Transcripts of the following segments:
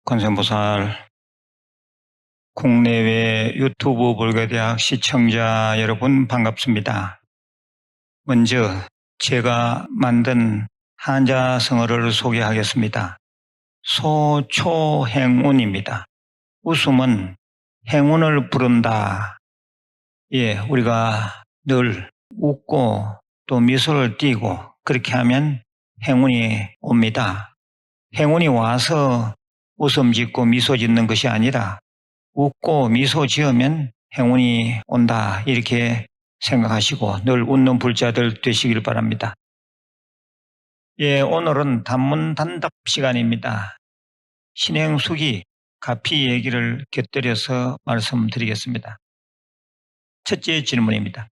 관세음보살, 국내외 유튜브 불교대학 시청자 여러분 반갑습니다. 먼저 제가 만든 한자성어를 소개하겠습니다. 소초행운입니다. 웃음은 행운을 부른다. 우리가 늘 웃고 또 미소를 띠고 그렇게 하면 행운이 옵니다. 행운이 와서 웃음 짓고 미소 짓는 것이 아니라 웃고 미소 지으면 행운이 온다, 이렇게 생각하시고 늘 웃는 불자들 되시길 바랍니다. 오늘은 단문단답 시간입니다. 신행수기 가피 얘기를 곁들여서 말씀드리겠습니다. 첫째 질문입니다.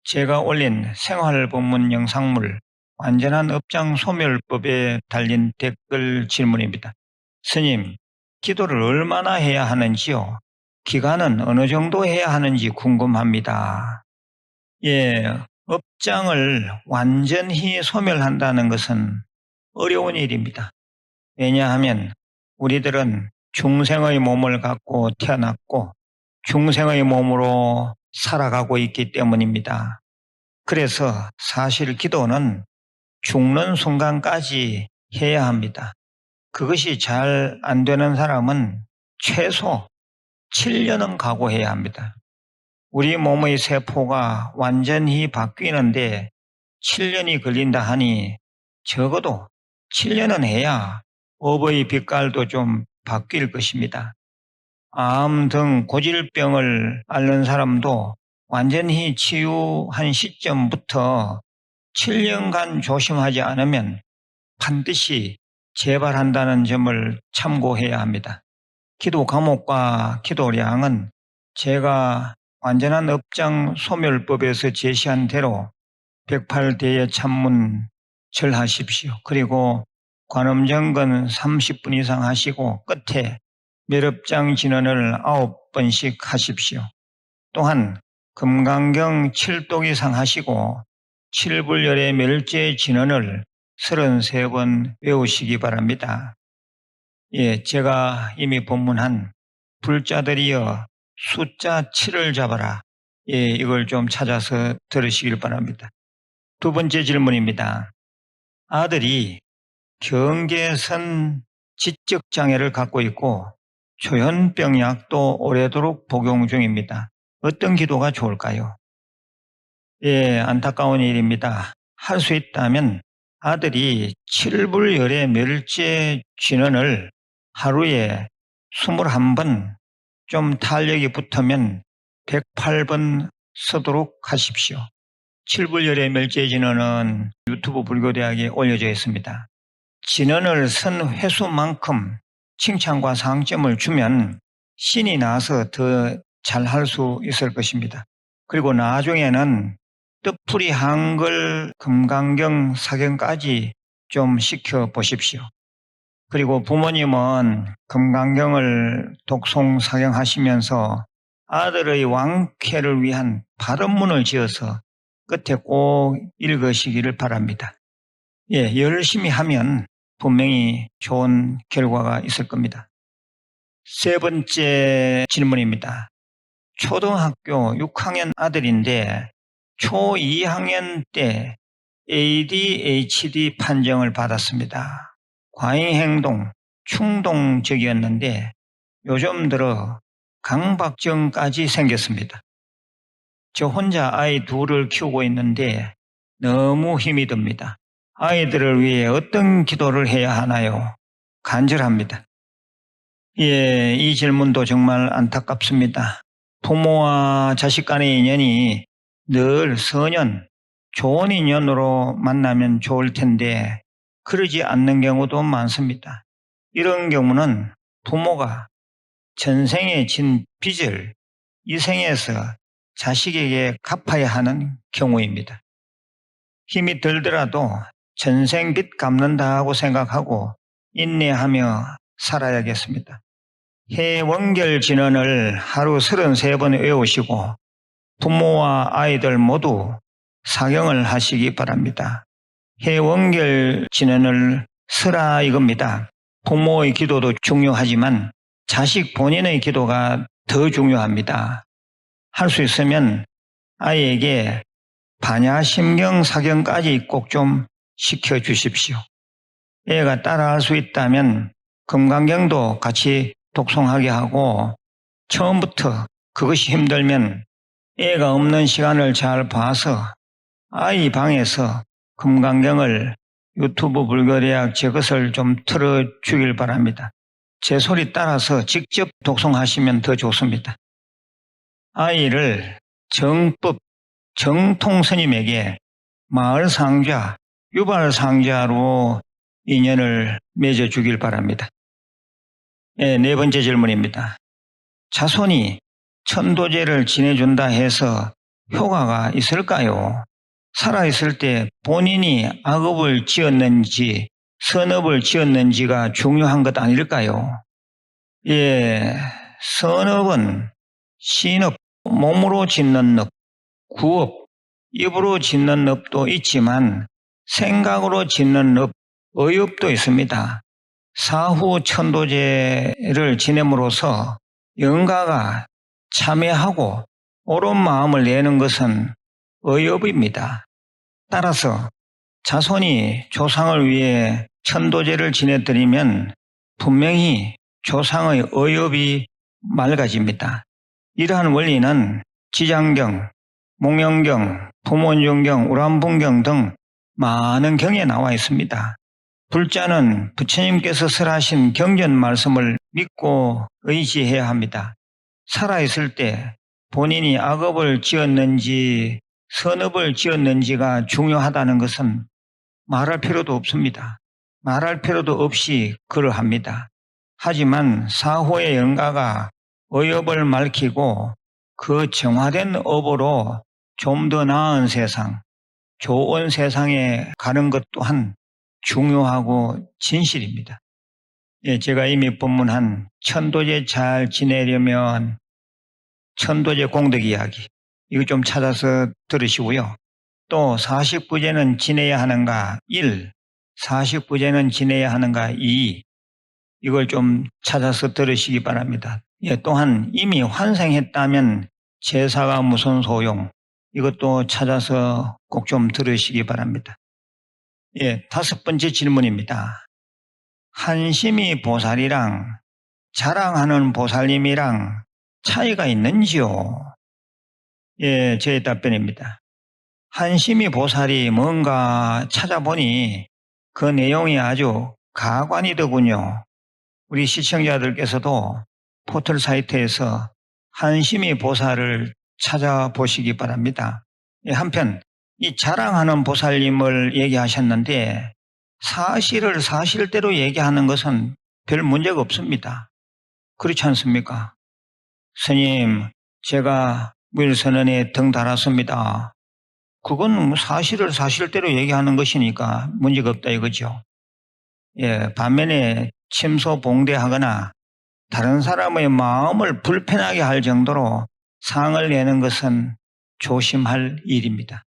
제가 올린 생활법문 영상물 완전한 업장소멸법에 달린 댓글 질문입니다. 스님, 기도를 얼마나 해야 하는지요? 기간은 어느 정도 해야 하는지 궁금합니다. 업장을 완전히 소멸한다는 것은 어려운 일입니다. 왜냐하면 우리들은 중생의 몸을 갖고 태어났고 중생의 몸으로 살아가고 있기 때문입니다. 그래서 사실 기도는 죽는 순간까지 해야 합니다. 그것이 잘 안 되는 사람은 최소 7년은 각오해야 합니다. 우리 몸의 세포가 완전히 바뀌는데 7년이 걸린다 하니 적어도 7년은 해야 업의 빛깔도 좀 바뀔 것입니다. 암 등 고질병을 앓는 사람도 완전히 치유한 시점부터 7년간 조심하지 않으면 반드시 재발한다는 점을 참고해야 합니다. 기도 과목과 기도량은 제가 완전한 업장 소멸법에서 제시한 대로 108대의 참문 절하십시오. 그리고 관음정근 30분 이상 하시고 끝에 멸업장 진언을 9번씩 하십시오. 또한 금강경 7독 이상 하시고 7불열의 멸제 진언을 33번 외우시기 바랍니다. 제가 이미 법문한 불자들이여 숫자 7을 잡아라. 이걸 좀 찾아서 들으시길 바랍니다. 두 번째 질문입니다. 아들이 경계선 지적장애를 갖고 있고 초현병 약도 오래도록 복용 중입니다. 어떤 기도가 좋을까요? 안타까운 일입니다. 할 수 있다면 아들이 7불열의 멸제 진언을 하루에 21번, 좀 탄력이 붙으면 108번 쓰도록 하십시오. 7불열의 멸제 진언은 유튜브 불교대학에 올려져 있습니다. 진언을 쓴 횟수만큼 칭찬과 상점을 주면 신이 나서 더 잘할 수 있을 것입니다. 그리고 나중에는 뜻풀이 한글 금강경 사경까지 좀 시켜보십시오. 그리고 부모님은 금강경을 독송 사경하시면서 아들의 왕쾌를 위한 발언문을 지어서 끝에 꼭 읽으시기를 바랍니다. 열심히 하면 분명히 좋은 결과가 있을 겁니다. 세 번째 질문입니다. 초등학교 6학년 아들인데 초2학년 때 ADHD 판정을 받았습니다. 과잉행동, 충동적이었는데 요즘 들어 강박증까지 생겼습니다. 저 혼자 아이 둘을 키우고 있는데 너무 힘이 듭니다. 아이들을 위해 어떤 기도를 해야 하나요? 간절합니다. 이 질문도 정말 안타깝습니다. 부모와 자식 간의 인연이 늘 선연, 좋은 인연으로 만나면 좋을 텐데 그러지 않는 경우도 많습니다. 이런 경우는 부모가 전생에 진 빚을 이 생에서 자식에게 갚아야 하는 경우입니다. 힘이 들더라도 전생 빚 갚는다고 생각하고 인내하며 살아야겠습니다. 해원결 진언을 하루 33번 외우시고 부모와 아이들 모두 사경을 하시기 바랍니다. 해원결 진언을 쓰라 이겁니다. 부모의 기도도 중요하지만 자식 본인의 기도가 더 중요합니다. 할 수 있으면 아이에게 반야심경 사경까지 꼭 좀 시켜주십시오. 애가 따라할 수 있다면 금강경도 같이 독송하게 하고 처음부터 그것이 힘들면 애가 없는 시간을 잘 봐서 아이 방에서 금강경을 유튜브 불교대학 제 것을 좀 틀어주길 바랍니다. 제 소리 따라서 직접 독송하시면 더 좋습니다. 아이를 정법, 정통 스님에게 마을상자, 유발상자로 인연을 맺어주길 바랍니다. 네 번째 질문입니다. 자손이 천도제를 지내준다 해서 효과가 있을까요? 살아있을 때 본인이 악업을 지었는지 선업을 지었는지가 중요한 것 아닐까요? 선업은 신업, 몸으로 짓는 업, 구업, 입으로 짓는 업도 있지만 생각으로 짓는 업, 의업도 있습니다. 사후 천도제를 지냄으로써 영가가 참회하고 옳은 마음을 내는 것은 의업입니다. 따라서 자손이 조상을 위해 천도제를 지내드리면 분명히 조상의 의업이 맑아집니다. 이러한 원리는 지장경, 목영경, 부모인중경, 우람분경 등 많은 경에 나와 있습니다. 불자는 부처님께서 설하신 경전 말씀을 믿고 의지해야 합니다. 살아있을 때 본인이 악업을 지었는지 선업을 지었는지가 중요하다는 것은 말할 필요도 없습니다. 말할 필요도 없이 그러합니다. 하지만 사후의 영가가 의업을 밝히고 그 정화된 업으로 좀 더 나은 세상, 좋은 세상에 가는 것 또한 중요하고 진실입니다. 제가 이미 법문한 천도제 잘 지내려면 천도제 공덕 이야기, 이거 좀 찾아서 들으시고요. 또 49제는 지내야 하는가 1, 49제는 지내야 하는가 2, 이걸 좀 찾아서 들으시기 바랍니다. 또한 이미 환생했다면 제사가 무슨 소용, 이것도 찾아서 꼭 좀 들으시기 바랍니다. 5번째 질문입니다. 한심이 보살이랑 자랑하는 보살님이랑 차이가 있는지요? 제 답변입니다. 한심이 보살이 뭔가 찾아보니 그 내용이 아주 가관이더군요. 우리 시청자들께서도 포털 사이트에서 한심이 보살을 찾아보시기 바랍니다. 한편 이 자랑하는 보살님을 얘기하셨는데 사실을 사실대로 얘기하는 것은 별 문제가 없습니다. 그렇지 않습니까? 스님, 제가 무일선언에 등 달았습니다. 그건 사실을 사실대로 얘기하는 것이니까 문제가 없다 이거죠. 반면에 침소봉대하거나 다른 사람의 마음을 불편하게 할 정도로 상을 내는 것은 조심할 일입니다.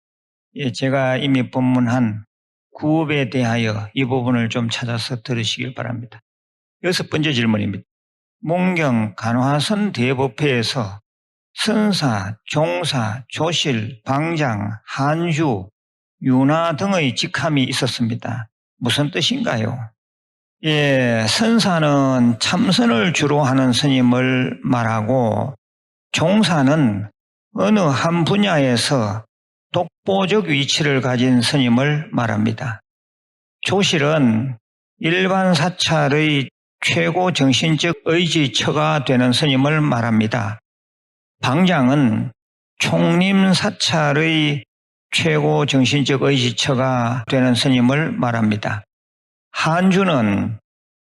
제가 이미 법문한 구업에 대하여 이 부분을 좀 찾아서 들으시길 바랍니다. 6번째 질문입니다. 문경 간화선 대법회에서 선사, 종사, 조실, 방장, 한주, 유나 등의 직함이 있었습니다. 무슨 뜻인가요? 선사는 참선을 주로 하는 스님을 말하고 종사는 어느 한 분야에서 독보적 위치를 가진 스님을 말합니다. 조실은 일반 사찰의 최고 정신적 의지처가 되는 스님을 말합니다. 방장은 총림 사찰의 최고 정신적 의지처가 되는 스님을 말합니다. 한주는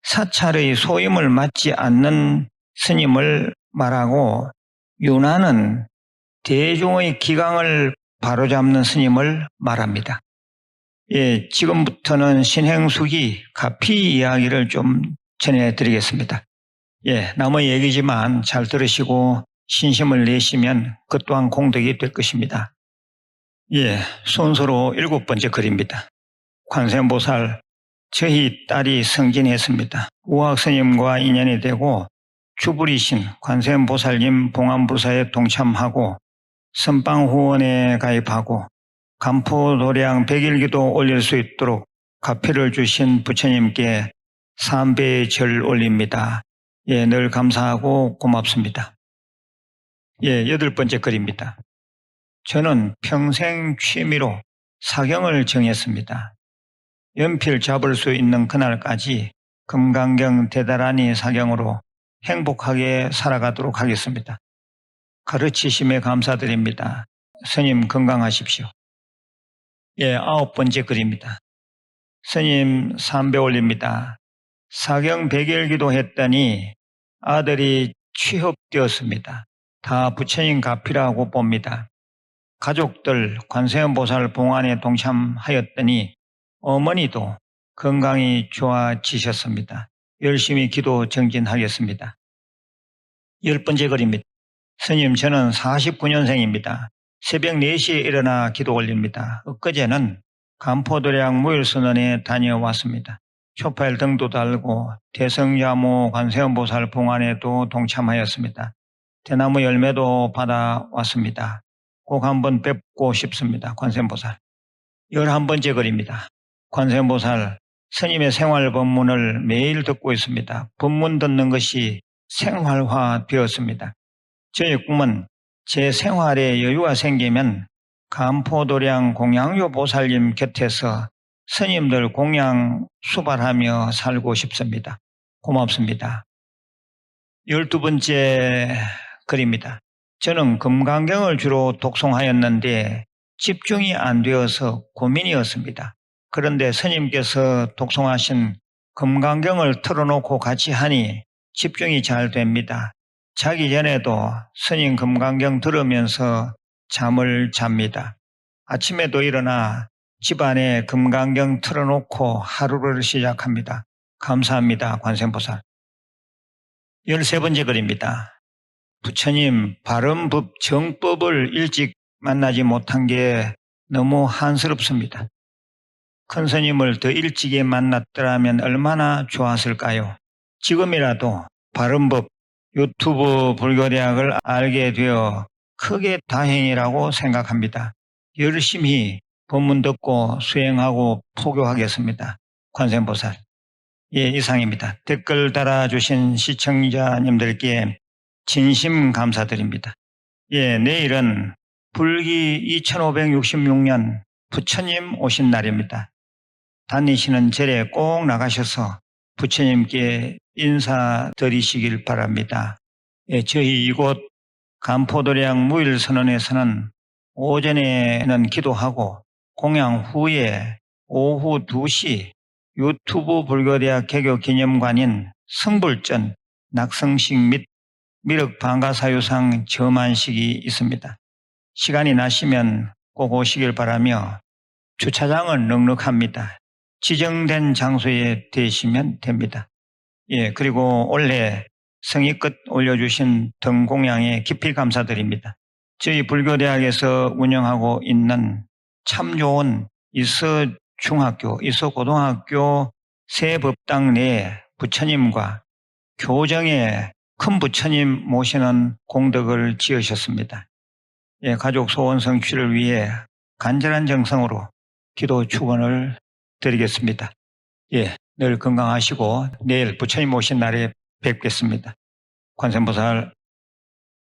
사찰의 소임을 맡지 않는 스님을 말하고 유나는 대중의 기강을 바로잡는 스님을 말합니다. 지금부터는 신행수기, 가피 이야기를 좀 전해드리겠습니다. 남의 얘기지만 잘 들으시고 신심을 내시면 그 또한 공덕이 될 것입니다. 순서로 7번째 글입니다. 관세음보살, 저희 딸이 성진했습니다. 우학스님과 인연이 되고 주불이신 관세음보살님 봉안부사에 동참하고 선방후원에 가입하고 간포도량 100일기도 올릴 수 있도록 가피를 주신 부처님께 3배의 절 올립니다. 늘 감사하고 고맙습니다. 8번째 글입니다. 저는 평생 취미로 사경을 정했습니다. 연필 잡을 수 있는 그날까지 금강경 대다라니 사경으로 행복하게 살아가도록 하겠습니다. 가르치심에 감사드립니다. 스님 건강하십시오. 9번째 글입니다. 스님 3배 올립니다. 사경 100일기도 했더니 아들이 취업되었습니다. 다 부처님 가피라고 봅니다. 가족들 관세음보살 봉안에 동참하였더니 어머니도 건강이 좋아지셨습니다. 열심히 기도 정진하겠습니다. 10번째 글입니다. 스님, 저는 49년생입니다. 새벽 4시에 일어나 기도 올립니다. 엊그제는 간포도량 무일선언에 다녀왔습니다. 초파일 등도 달고 대성야모 관세음보살 봉안에도 동참하였습니다. 대나무 열매도 받아왔습니다. 꼭 한번 뵙고 싶습니다. 관세음보살. 11번째 글입니다. 관세음보살, 스님의 생활 법문을 매일 듣고 있습니다. 법문 듣는 것이 생활화 되었습니다. 저의 꿈은 제 생활에 여유가 생기면 간포도량 공양요 보살님 곁에서 스님들 공양 수발하며 살고 싶습니다. 고맙습니다. 12번째 글입니다. 저는 금강경을 주로 독송하였는데 집중이 안 되어서 고민이었습니다. 그런데 스님께서 독송하신 금강경을 틀어놓고 같이 하니 집중이 잘 됩니다. 자기 전에도 스님 금강경 들으면서 잠을 잡니다. 아침에도 일어나 집안에 금강경 틀어놓고 하루를 시작합니다. 감사합니다. 관세음보살. 13번째 글입니다. 부처님 바른법 정법을 일찍 만나지 못한 게 너무 한스럽습니다. 큰 스님을 더 일찍에 만났더라면 얼마나 좋았을까요? 지금이라도 바른법 유튜브 불교대학을 알게 되어 크게 다행이라고 생각합니다. 열심히 법문 듣고 수행하고 포교하겠습니다. 관세음보살. 이상입니다. 댓글 달아주신 시청자님들께 진심 감사드립니다. 내일은 불기 2566년 부처님 오신 날입니다. 다니시는 절에 꼭 나가셔서 부처님께 인사드리시길 바랍니다. 저희 이곳 간포도량 무일선언에서는 오전에는 기도하고 공양 후에 오후 2시 유튜브 불교대학 개교 기념관인 성불전 낙성식 및 미륵 방가사유상 점안식이 있습니다. 시간이 나시면 꼭 오시길 바라며 주차장은 넉넉합니다. 지정된 장소에 되시면 됩니다. 그리고 올해 성의껏 올려주신 등 공양에 깊이 감사드립니다. 저희 불교대학에서 운영하고 있는 참 좋은 이서중학교, 이서고등학교 새 법당 내에 부처님과 교정에 큰 부처님 모시는 공덕을 지으셨습니다. 가족 소원 성취를 위해 간절한 정성으로 기도 축원을 드리겠습니다. 늘 건강하시고 내일 부처님 오신 날에 뵙겠습니다. 관세음보살